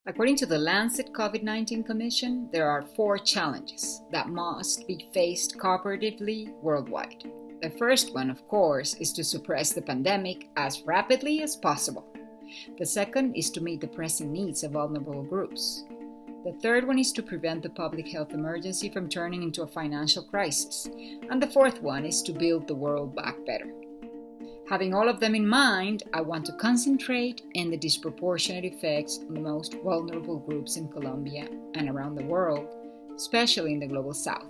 According to the Lancet COVID-19 Commission, there are 4 challenges that must be faced cooperatively worldwide. The first one, of course, is to suppress the pandemic as rapidly as possible. The second is to meet the pressing needs of vulnerable groups. The third one is to prevent the public health emergency from turning into a financial crisis. And the fourth one is to build the world back better. Having all of them in mind, I want to concentrate on the disproportionate effects on the most vulnerable groups in Colombia and around the world, especially in the Global South.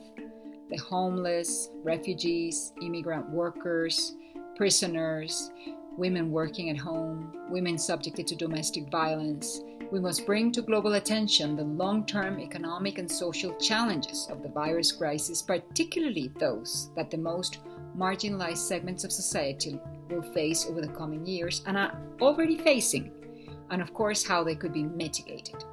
The homeless, refugees, immigrant workers, prisoners, women working at home, women subjected to domestic violence. We must bring to global attention the long-term economic and social challenges of the virus crisis, particularly those that the most marginalized segments of society will face over the coming years and are already facing, and of course how they could be mitigated.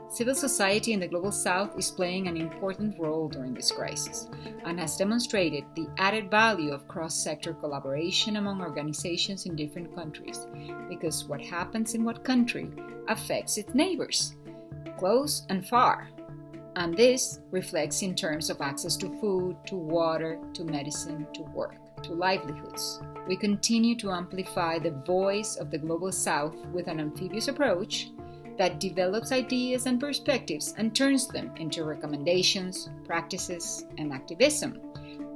Civil society in the Global South is playing an important role during this crisis and has demonstrated the added value of cross-sector collaboration among organizations in different countries, because what happens in what country affects its neighbors, close and far. And this reflects in terms of access to food, to water, to medicine, to work, to livelihoods. We continue to amplify the voice of the Global South with an amphibious approach that develops ideas and perspectives and turns them into recommendations, practices, and activism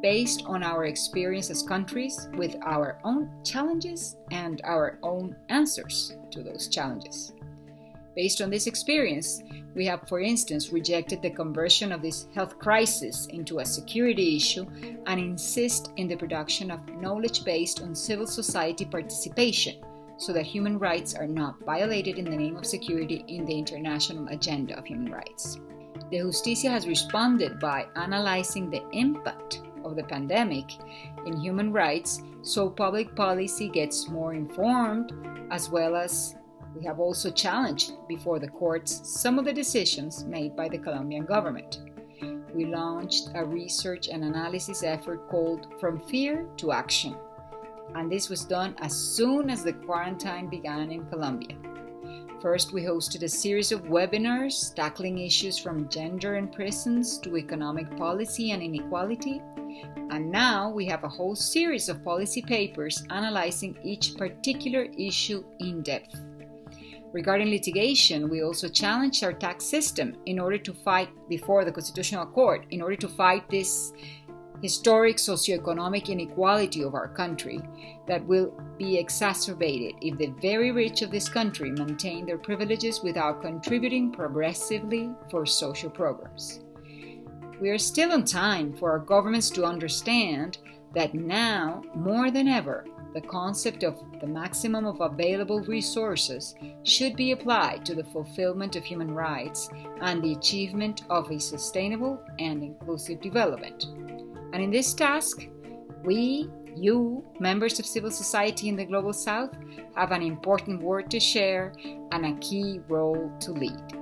based on our experience as countries with our own challenges and our own answers to those challenges. Based on this experience, we have, for instance, rejected the conversion of this health crisis into a security issue and insist in the production of knowledge based on civil society participation so that human rights are not violated in the name of security in the international agenda of human rights. Dejusticia has responded by analyzing the impact of the pandemic in human rights so public policy gets more informed, as well as we have also challenged before the courts some of the decisions made by the Colombian government. We launched a research and analysis effort called From Fear to Action, and this was done as soon as the quarantine began in Colombia. First, we hosted a series of webinars tackling issues from gender and prisons to economic policy and inequality, and now we have a whole series of policy papers analyzing each particular issue in depth. Regarding litigation, we also challenged our tax system in order to fight before the Constitutional Court, in order to fight this historic socioeconomic inequality of our country that will be exacerbated if the very rich of this country maintain their privileges without contributing progressively for social programs. We are still on time for our governments to understand that now, more than ever, the concept of the maximum of available resources should be applied to the fulfillment of human rights and the achievement of a sustainable and inclusive development. And in this task, we, you, members of civil society in the Global South, have an important word to share and a key role to lead.